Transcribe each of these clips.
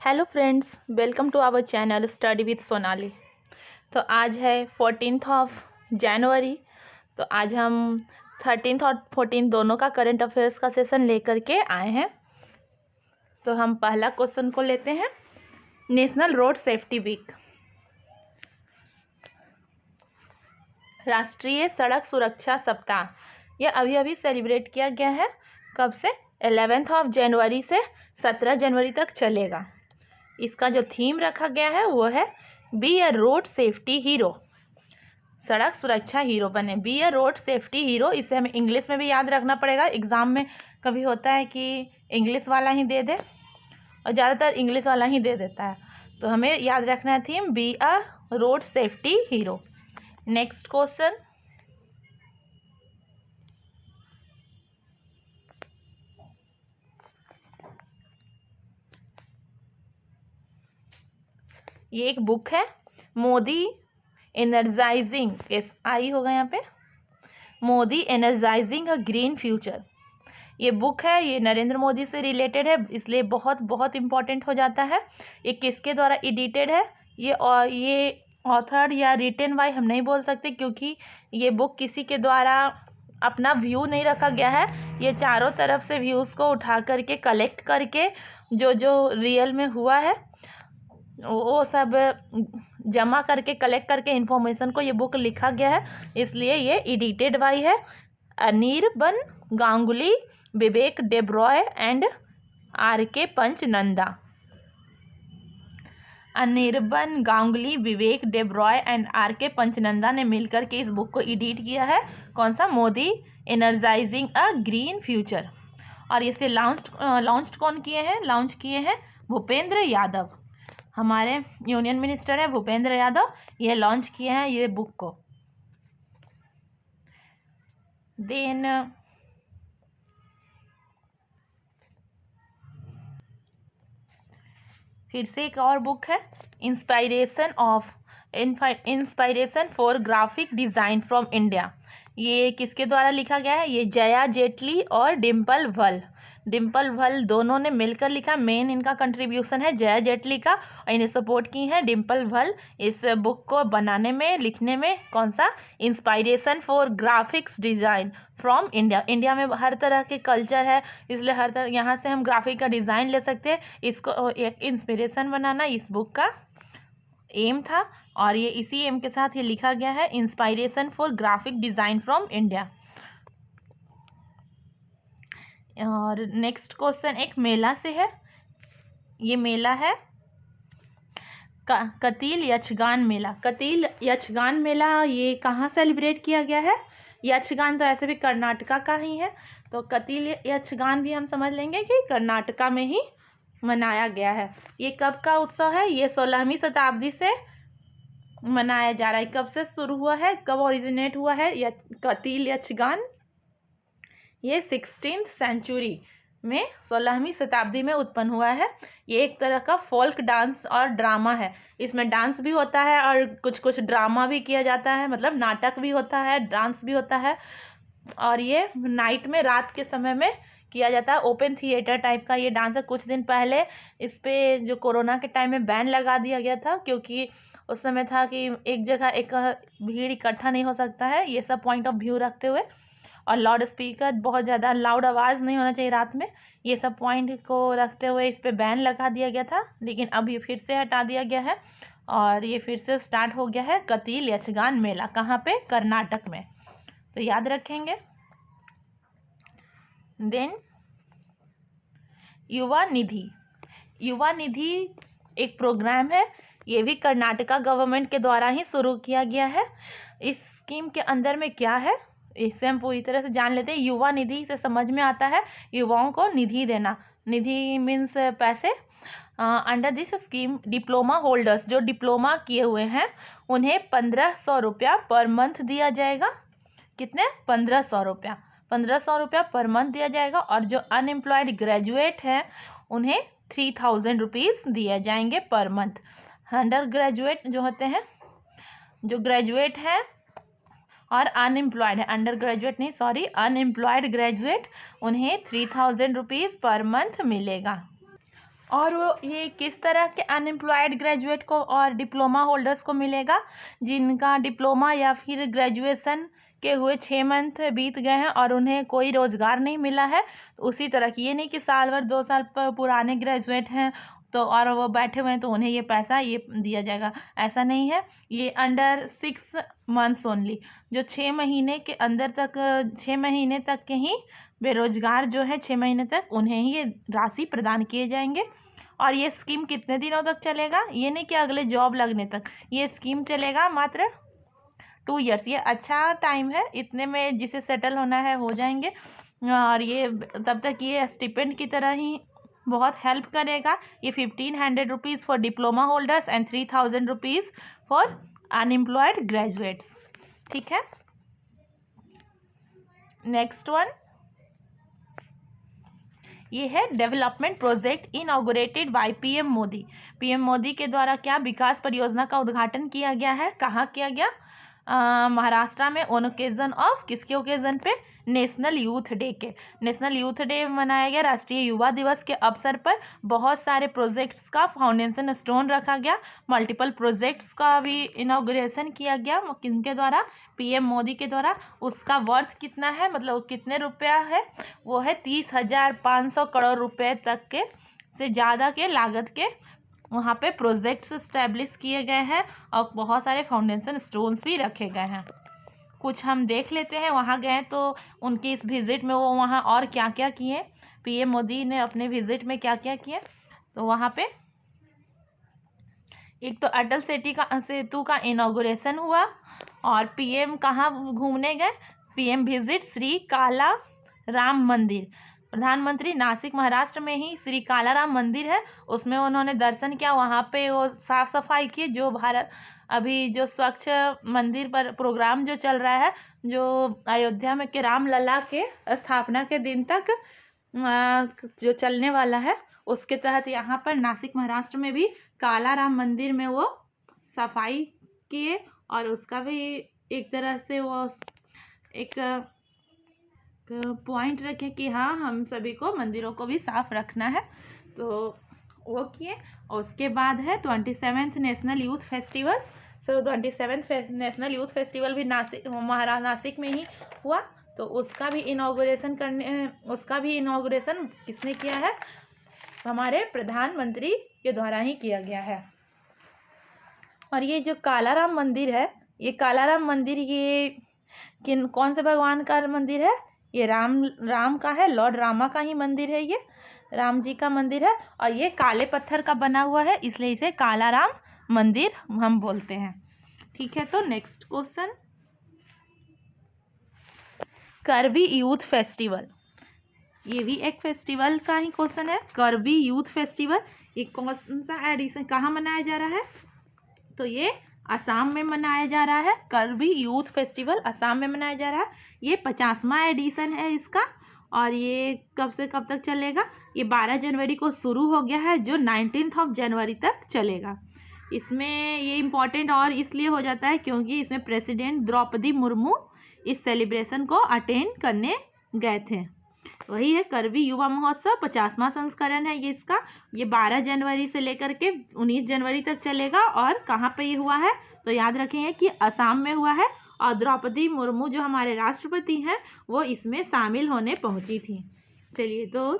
Hello friends, welcome to our channel study with Sonali. तो आज है 14th ऑफ जनवरी। तो आज हम 13th और 14th दोनों का करंट अफेयर्स का सेशन लेकर के आए हैं। तो हम पहला क्वेश्चन को लेते हैं। नेशनल रोड सेफ्टी वीक, राष्ट्रीय सड़क सुरक्षा सप्ताह, यह अभी अभी सेलिब्रेट किया गया है। कब से? 11th ऑफ जनवरी से 17 जनवरी तक चलेगा। इसका जो थीम रखा गया है वो है be a road safety hero, सड़क सुरक्षा हीरो बने। Be a road safety hero, इसे हमें इंग्लिश में भी याद रखना पड़ेगा। एग्ज़ाम में कभी होता है कि इंग्लिश वाला ही दे दे, और ज़्यादातर इंग्लिश वाला ही दे देता है। तो हमें याद रखना है theme be a road safety hero. Next question, ये एक बुक है, मोदी एनर्जाइजिंग, आई होगा यहाँ पे, मोदी एनर्जाइजिंग अ ग्रीन फ्यूचर। ये बुक है, ये नरेंद्र मोदी से रिलेटेड है, इसलिए बहुत बहुत इम्पॉर्टेंट हो जाता है। ये किसके द्वारा एडिटेड है? ये ऑथर या रिटन बाय हम नहीं बोल सकते, क्योंकि ये बुक किसी के द्वारा अपना व्यू नहीं रखा गया है। ये चारों तरफ से व्यूज़ को उठा करके कलेक्ट करके जो जो रियल में हुआ है वो सब जमा करके कलेक्ट करके इन्फॉर्मेशन को ये बुक लिखा गया है, इसलिए ये एडिटेड बाय है अनिर्बन गांगुली, विवेक डेब्रॉय एंड आर.के. पंचनंदा। अनिर्बन गांगुली, विवेक डेब्रॉय एंड आर.के. पंचनंदा ने मिलकर के इस बुक को एडिट किया है। कौन सा? मोदी एनर्जाइजिंग अ ग्रीन फ्यूचर। और इसे लॉन्च कौन किए हैं? लॉन्च किए हैं भूपेंद्र यादव, हमारे यूनियन मिनिस्टर है भूपेंद्र यादव, ये लॉन्च किए हैं ये बुक को। देन फिर से एक और बुक है, inspiration for graphic design from India. ये किसके द्वारा लिखा गया है? ये जया जेटली और डिम्पल भल दोनों ने मिलकर लिखा। मेन इनका कंट्रीब्यूशन है जया जेटली का, और इन्हें सपोर्ट की है डिम्पल भल इस बुक को बनाने में, लिखने में। कौन सा? Inspiration for graphics design from India. India में हर तरह के कल्चर है, इसलिए हर तरह यहाँ से हम ग्राफिक का डिज़ाइन ले सकते हैं। इसको एक इंस्पिरेशन बनाना इस बुक का एम था, और ये इसी एम के साथ ये लिखा गया है, inspiration for graphic design from India. और नेक्स्ट क्वेश्चन एक मेला से है। ये मेला है कतील यक्षगान मेला। कतील यक्षगान मेला ये कहाँ सेलिब्रेट किया गया है? यक्षगान तो ऐसे भी कर्नाटका का ही है, तो कतील यक्षगान भी हम समझ लेंगे कि कर्नाटका में ही मनाया गया है। ये कब का उत्सव है? ये 16वीं शताब्दी से मनाया जा रहा है। कब से शुरू हुआ है, कब ओरिजिनेट हुआ है कतील यक्षगान? ये 16th सेंचुरी में 16वीं शताब्दी में उत्पन्न हुआ है। ये एक तरह का फोल्क डांस और ड्रामा है। इसमें डांस भी होता है और कुछ कुछ ड्रामा भी किया जाता है, मतलब नाटक भी होता है, डांस भी होता है। और ये नाइट में, रात के समय में किया जाता है। ओपन थिएटर टाइप का ये डांस है। कुछ दिन पहले इस पे जो कोरोना के टाइम में बैन लगा दिया गया था, क्योंकि उस समय था कि एक जगह एक भीड़ इकट्ठा नहीं हो सकता है, ये सब पॉइंट ऑफ व्यू रखते हुए, और लाउड स्पीकर, बहुत ज़्यादा लाउड आवाज़ नहीं होना चाहिए रात में, ये सब पॉइंट को रखते हुए इस पे बैन लगा दिया गया था। लेकिन अब ये फिर से हटा दिया गया है और ये फिर से स्टार्ट हो गया है कतील यक्षगान मेला। कहाँ पे? कर्नाटक में, तो याद रखेंगे। देन युवा निधि एक प्रोग्राम है, ये भी कर्नाटका गवर्नमेंट के द्वारा ही शुरू किया गया है। इस स्कीम के अंदर में क्या है इसे हम पूरी तरह से जान लेते हैं। युवा निधि से समझ में आता है युवाओं को निधि देना। निधि मीन्स पैसे। Under this scheme diploma holders, जो डिप्लोमा किए हुए हैं, उन्हें 1500 रुपया पर मंथ दिया जाएगा। कितने? 1500 रुपया। 1500 रुपया पर मंथ दिया जाएगा। और जो अनएम्प्लॉयड ग्रेजुएट हैं उन्हें 3000 रुपीज़ दिए जाएंगे पर मंथ। अंडर ग्रेजुएट जो होते हैं, जो ग्रेजुएट हैं और अनएम्प्लॉयड है, अंडर ग्रेजुएट नहीं, सॉरी, अनएम्प्लॉयड ग्रेजुएट, उन्हें 3000 रुपीज़ पर मंथ मिलेगा। और वो ये किस तरह के अनएम्प्लॉयड ग्रेजुएट को और डिप्लोमा होल्डर्स को मिलेगा? जिनका डिप्लोमा या फिर ग्रेजुएशन के हुए 6 मंथ बीत गए हैं और उन्हें कोई रोज़गार नहीं मिला है। उसी तरह की, ये नहीं कि साल भर 2 साल पुराने ग्रेजुएट हैं तो और वो बैठे हुए हैं तो उन्हें ये पैसा ये दिया जाएगा, ऐसा नहीं है। ये अंडर 6 मंथ्स ओनली, जो 6 महीने के अंदर तक 6 महीने तक के ही बेरोजगार जो है 6 महीने तक उन्हें ही ये राशि प्रदान किए जाएंगे। और ये स्कीम कितने दिनों तक चलेगा? ये नहीं कि अगले जॉब लगने तक, ये स्कीम चलेगा मात्र 2 ईयर्स। ये अच्छा टाइम है, इतने में जिसे सेटल होना है हो जाएंगे। और ये तब तक ये स्टिपेंड की तरह ही बहुत हेल्प करेगा। ये 1500 rupees for diploma holders and 3000 rupees for unemployed graduates. ठीक है, नेक्स्ट वन ये है development project inaugurated by PM Modi. PM Modi के द्वारा क्या विकास परियोजना का उद्घाटन किया गया है? कहाँ किया गया? महाराष्ट्र में ऑन ओकेजन ऑफ, किसके ओकेजन पे? नेशनल यूथ डे के। नेशनल यूथ डे मनाया गया, राष्ट्रीय युवा दिवस के अवसर पर। बहुत सारे प्रोजेक्ट्स का फाउंडेशन स्टोन रखा गया, मल्टीपल प्रोजेक्ट्स का भी इनॉग्रेशन किया गया। किनके द्वारा? पीएम मोदी के द्वारा। उसका वर्थ कितना है, मतलब कितने रुपया है? वो है 30,500 करोड़ रुपए तक के से ज़्यादा के लागत के वहाँ पे प्रोजेक्ट्स इस्टेब्लिश किए गए हैं और बहुत सारे फाउंडेशन स्टोन्स भी रखे गए हैं। कुछ हम देख लेते हैं, वहाँ गए तो उनकी इस विज़िट में वो वहाँ और क्या क्या किए, पीएम मोदी ने अपने विज़िट में क्या क्या किए। तो वहाँ पे एक तो अटल सेतु का इनॉग्रेशन हुआ। और पीएम कहाँ घूमने गए? पीएम विजिट श्री काला राम मंदिर। प्रधानमंत्री नासिक महाराष्ट्र में ही श्री कालाराम मंदिर है, उसमें उन्होंने दर्शन किया। वहाँ पे वो साफ़ सफाई की, जो भारत अभी जो स्वच्छ मंदिर पर प्रोग्राम जो चल रहा है, जो अयोध्या में के रामलला के स्थापना के दिन तक जो चलने वाला है, उसके तहत यहाँ पर नासिक महाराष्ट्र में भी कालाराम मंदिर में वो सफाई किए और उसका भी एक तरह से वो एक पॉइंट रखे कि हाँ, हम सभी को मंदिरों को भी साफ रखना है, तो वो किए। और उसके बाद है 27th national youth festival. 27th national youth festival भी नासिक में ही हुआ, तो उसका भी इनॉग्रेशन किसने किया है? हमारे प्रधानमंत्री के द्वारा ही किया गया है। और ये जो कालाराम मंदिर है, ये कालाराम मंदिर ये कौन से भगवान का मंदिर है? ये राम का है, लॉर्ड रामा का ही मंदिर है, ये राम जी का मंदिर है। और ये काले पत्थर का बना हुआ है, इसलिए इसे कालाराम मंदिर हम बोलते हैं। ठीक है, तो नेक्स्ट क्वेश्चन, करबी यूथ फेस्टिवल, ये भी एक फेस्टिवल का ही क्वेश्चन है। करबी यूथ फेस्टिवल ये कौन सा एडिशन, कहाँ मनाया जा रहा है? तो ये असम में मनाया जा रहा है। करबी यूथ फेस्टिवल असम में मनाया जा रहा है। ये 50वां एडिशन है इसका। और ये कब से कब तक चलेगा? ये 12 जनवरी को शुरू हो गया है, जो 19 जनवरी तक चलेगा। इसमें ये इम्पॉर्टेंट और इसलिए हो जाता है क्योंकि इसमें प्रेसिडेंट द्रौपदी मुर्मू इस सेलिब्रेशन को अटेंड करने गए थे। वही है करबी युवा महोत्सव, 50वां संस्करण है ये इसका। ये 12 जनवरी से लेकर के 19 जनवरी तक चलेगा। और कहाँ पे ये हुआ है? तो याद रखेंगे कि असम में हुआ है। और द्रौपदी मुर्मू जो हमारे राष्ट्रपति हैं, वो इसमें शामिल होने पहुंची थी। चलिए, तो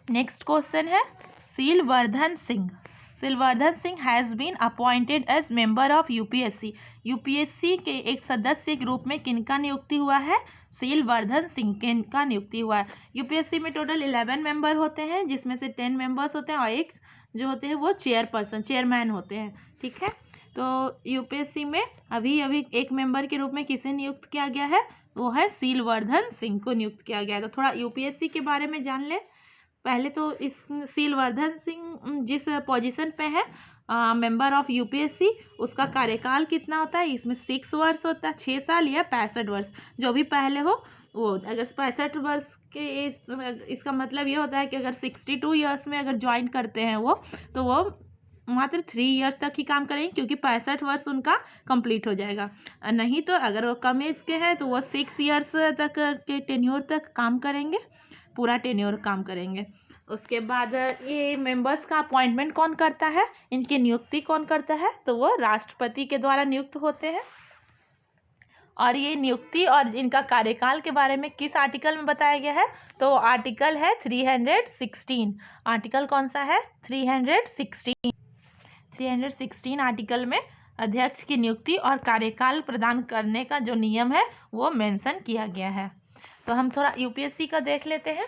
नेक्स्ट क्वेश्चन है Sheelvardhan Singh. Sheelvardhan Singh has been appointed as member of UPSC. UPSC के एक सदस्य के रूप में किनका नियुक्ति हुआ है? सीलवर्धन सिंह किनका नियुक्ति हुआ है। यूपीएससी में टोटल 11 मेंबर होते हैं, जिसमें से 10 मेंबर्स होते हैं और एक जो होते हैं वो चेयरमैन होते हैं। ठीक है, तो यूपीएससी में अभी एक मेंबर के रूप में किसे नियुक्त किया गया है? वो है सीलवर्धन सिंह को नियुक्त किया गया है। तो थोड़ा यूपीएससी के बारे में जान ले। पहले तो इस सीलवर्धन सिंह जिस पोजीशन पे है मेंबर ऑफ यूपीएससी, उसका कार्यकाल कितना होता है? इसमें 6 वर्ष होता है, 6 साल या 65 वर्ष, जो भी पहले हो वो। अगर 65 वर्ष के इसका मतलब ये होता है कि अगर 62 ईयर्स में अगर ज्वाइन करते हैं वो, तो वो मात्र 3 ईयर्स तक ही काम करेंगे, क्योंकि 65 वर्ष उनका कंप्लीट हो जाएगा। नहीं तो अगर वो कम एज के हैं तो वो 6 ईयर्स तक के टेन्योर तक काम करेंगे, पूरा टेन्योर काम करेंगे। उसके बाद ये मेंबर्स का अपॉइंटमेंट कौन करता है, इनकी नियुक्ति कौन करता है, तो वो राष्ट्रपति के द्वारा नियुक्त होते हैं। और ये नियुक्ति और इनका कार्यकाल के बारे में किस आर्टिकल में बताया गया है, तो आर्टिकल है 316। आर्टिकल कौन सा है, 316 आर्टिकल में अध्यक्ष की नियुक्ति और कार्यकाल प्रदान करने का जो नियम है वो मेंशन किया गया है। तो हम थोड़ा यूपीएससी का देख लेते हैं।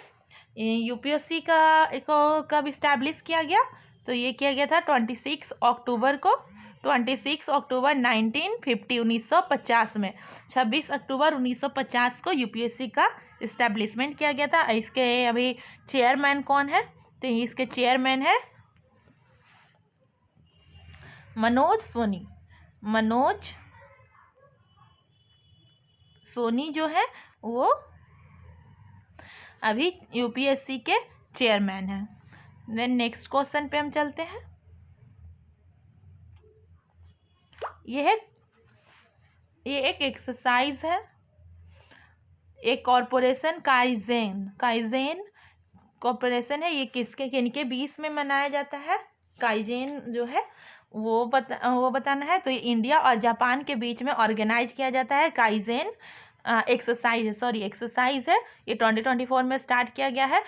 यूपीएससी का कब इस्टेब्लिश किया गया, तो ये किया गया था 26 अक्टूबर को, 26 अक्टूबर 1950 में, 26 अक्टूबर 1950 को यूपीएससी का इस्टेब्लिशमेंट किया गया था। इसके अभी चेयरमैन कौन है, तो इसके चेयरमैन है मनोज सोनी जो है वो अभी यूपीएससी के चेयरमैन हैं। देन नेक्स्ट क्वेश्चन पे हम चलते हैं। ये एक एक्सरसाइज है, एक कॉरपोरेशन काइजेन कॉरपोरेशन है। ये किनके बीच में मनाया जाता है, काइजेन जो है वो बताना है। तो ये इंडिया और जापान के बीच में ऑर्गेनाइज किया जाता है। काइजेन एक्सरसाइज है। ये 2024 में स्टार्ट किया गया है।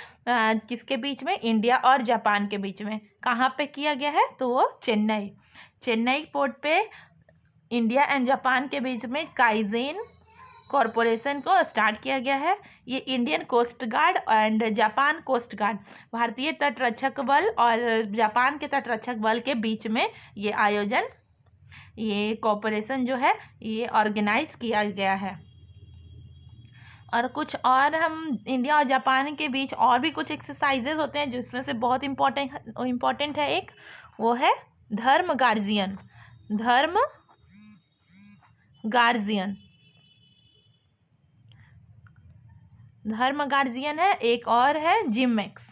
किसके बीच में, इंडिया और जापान के बीच में। कहाँ पे किया गया है, तो वो चेन्नई पोर्ट पे इंडिया एंड जापान के बीच में काइजेन कॉरपोरेशन को स्टार्ट किया गया है। ये Indian coast guard and Japan coast guard, भारतीय तटरक्षक बल और जापान के तटरक्षक बल के बीच में ये कॉरपोरेशन जो है ये ऑर्गेनाइज किया गया है। और कुछ और हम इंडिया और जापान के बीच और भी कुछ एक्सरसाइजेज होते हैं, जिसमें से बहुत इम्पोर्टेंट है एक, वो है धर्म गार्जियन है। एक और है जिममेक्स।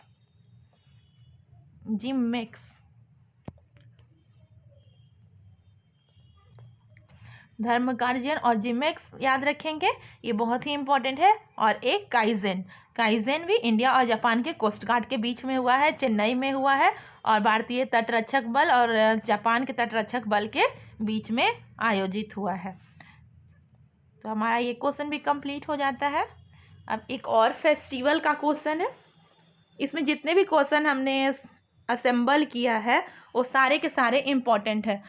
धर्म गार्जियन और जिममेक्स याद रखेंगे, ये बहुत ही इम्पोर्टेंट है। और एक काइजेन भी इंडिया और जापान के कोस्ट गार्ड के बीच में हुआ है, चेन्नई में हुआ है, और भारतीय तटरक्षक बल और जापान के तटरक्षक बल के बीच में आयोजित हुआ है। तो हमारा ये क्वेश्चन भी कंप्लीट हो जाता है। अब एक और फेस्टिवल का क्वेश्चन है। इसमें जितने भी क्वेश्चन हमने असेंबल किया है वो सारे के सारे इम्पोर्टेंट है।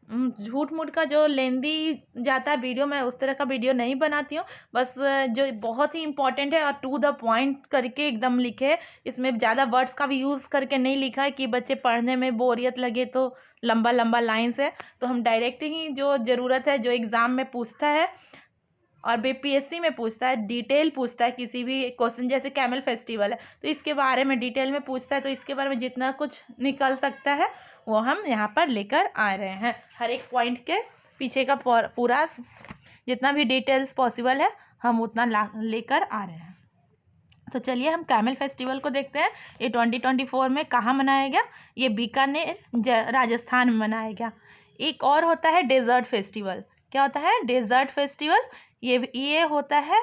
झूठ मूठ का जो लेंदी जाता है वीडियो, मैं उस तरह का वीडियो नहीं बनाती हूँ। बस जो बहुत ही इम्पोर्टेंट है और टू द पॉइंट करके एकदम लिखे है। इसमें ज़्यादा वर्ड्स का भी यूज़ करके नहीं लिखा है कि बच्चे पढ़ने में बोरियत लगे तो लंबा लाइन्स है। तो हम डायरेक्ट ही जो ज़रूरत है, जो एग्ज़ाम में पूछता है और बीपीएससी में पूछता है, डिटेल पूछता है किसी भी क्वेश्चन, जैसे कैमल फेस्टिवल है तो इसके बारे में डिटेल में पूछता है। तो इसके बारे में जितना कुछ निकल सकता है वो हम यहाँ पर लेकर आ रहे हैं। हर एक पॉइंट के पीछे का पूरा जितना भी डिटेल्स पॉसिबल है हम उतना लेकर आ रहे हैं। तो चलिए हम कैमल फेस्टिवल को देखते हैं। ये 2024 में कहाँ मनाया गया, ये बीकानेर राजस्थान में मनाया गया। एक और होता है डेजर्ट फेस्टिवल। क्या होता है, डेजर्ट फेस्टिवल। ये होता है,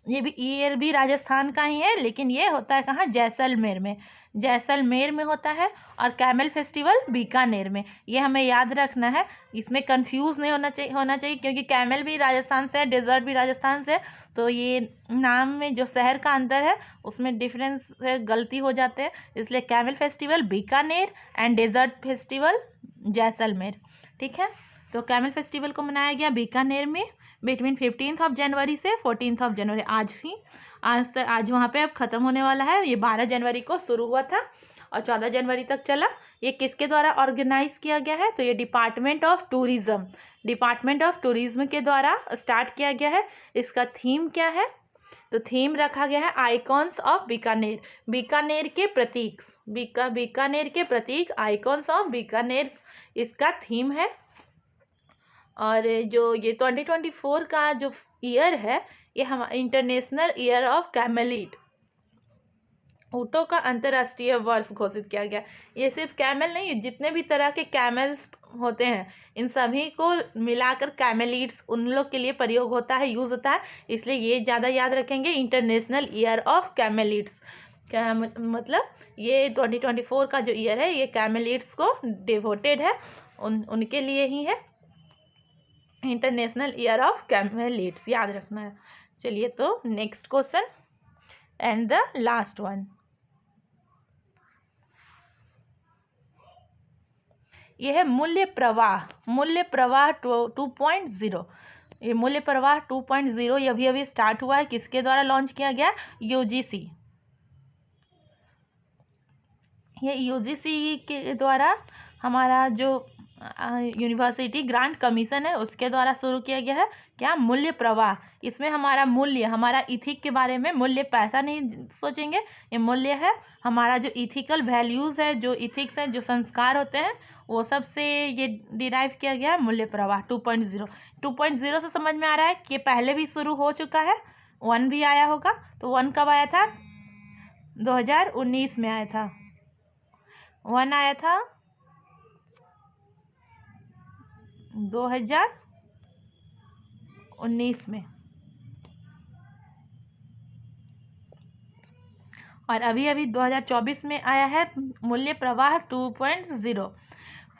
ये भी राजस्थान का ही है, लेकिन ये होता है कहाँ, जैसलमेर में होता है। और कैमल फेस्टिवल बीकानेर में। ये हमें याद रखना है, इसमें कंफ्यूज नहीं होना चाहिए क्योंकि कैमल भी राजस्थान से है, डेजर्ट भी राजस्थान से है। तो ये नाम में जो शहर का अंतर है उसमें डिफरेंस गलती हो जाते हैं, इसलिए camel festival Bikaner and desert festival Jaisalmer. ठीक है, तो कैमल फेस्टिवल को मनाया गया बीकानेर में बिटवीन 15 जनवरी से 14 जनवरी। आज वहाँ पे अब ख़त्म होने वाला है। ये 12 जनवरी को शुरू हुआ था और 14 जनवरी तक चला। ये किसके द्वारा ऑर्गेनाइज किया गया है, तो ये डिपार्टमेंट ऑफ टूरिज्म के द्वारा स्टार्ट किया गया है। इसका थीम क्या है, तो थीम रखा गया है आइकॉन्स ऑफ बीकानेर, बीकानेर के प्रतीक आइकॉन्स ऑफ बीकानेर इसका थीम है। और जो ये 2024 का जो ईयर है ये हम इंटरनेशनल ईयर ऑफ कैमलिड ऊँटों का अंतर्राष्ट्रीय वर्ष घोषित किया गया। ये सिर्फ कैमल नहीं, जितने भी तरह के कैमल्स होते हैं इन सभी को मिलाकर कैमलिड्स उन लोग के लिए प्रयोग होता है, यूज़ होता है, इसलिए ये ज़्यादा याद रखेंगे। इंटरनेशनल ईयर ऑफ कैमलिड्स, क्या मतलब ये 2024 का जो ईयर है ये कैमलिड्स को डिवोटेड है, उनके लिए ही है, इंटरनेशनल ईयर ऑफ कैमलिड्स, याद रखना है। चलिए तो next question and the last one. यह है मूल्य प्रवाह। मूल्य प्रवाह 2.0। ये मूल्य प्रवाह 2.0 ये अभी स्टार्ट हुआ है। किसके द्वारा लॉन्च किया गया? यूजीसी। ये यूजीसी के द्वारा हमारा जो यूनिवर्सिटी ग्रांट कमीशन है उसके द्वारा शुरू किया गया है। क्या? मूल्य प्रवाह। इसमें हमारा मूल्य, हमारा इथिक के बारे में, मूल्य पैसा नहीं सोचेंगे, ये मूल्य है हमारा जो इथिकल वैल्यूज़ है, जो इथिक्स है, जो संस्कार होते हैं, वो सब से ये डिराइव किया गया है मूल्य प्रवाह 2.0। 2.0 से समझ में आ रहा है कि पहले भी शुरू हो चुका है, 1 भी आया होगा। तो 1 कब आया था? 2019 में आया था। 1 आया था 2019 में, और अभी 2024 में आया है मूल्य प्रवाह 2.0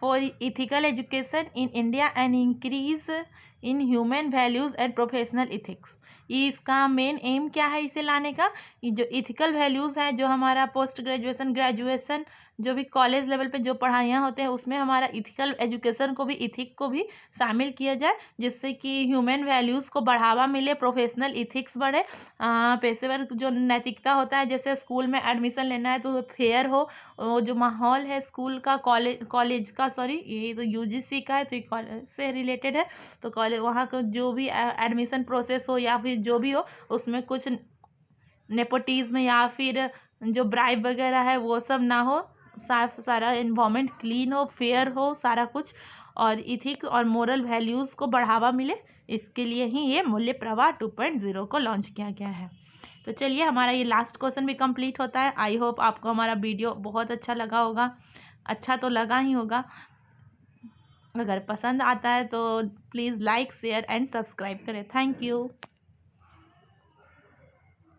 for ethical education in India and increase in human values and professional ethics. इसका मेन एम क्या है इसे लाने का? जो इथिकल वैल्यूज़ है, जो हमारा पोस्ट ग्रेजुएशन, ग्रेजुएशन, जो भी कॉलेज लेवल पे जो पढ़ाइयाँ होते हैं उसमें हमारा इथिकल एजुकेशन को भी, इथिक को भी शामिल किया जाए, जिससे कि ह्यूमन वैल्यूज़ को बढ़ावा मिले, प्रोफेशनल इथिक्स बढ़े, पेशेवर जो नैतिकता होता है, जैसे स्कूल में एडमिशन लेना है तो फेयर हो, जो माहौल है स्कूल का, कॉलेज का, सॉरी ये तो यूजीसी का है तो ये कॉलेज से रिलेटेड है, तो कॉलेज वहाँ का जो भी एडमिशन प्रोसेस हो या फिर जो भी हो उसमें कुछ नेपोटिज्म या फिर जो ब्राइब वगैरह है वो सब ना हो, साफ सारा इन्वायरमेंट क्लीन हो, फेयर हो सारा कुछ, और इथिक और मोरल वैल्यूज़ को बढ़ावा मिले, इसके लिए ही ये मूल्य प्रवाह 2.0 को लॉन्च किया गया है। तो चलिए हमारा ये लास्ट क्वेश्चन भी कंप्लीट होता है। आई होप आपको हमारा वीडियो बहुत अच्छा लगा होगा, अच्छा तो लगा ही होगा। अगर पसंद आता है तो please like, share and subscribe करें। Thank you.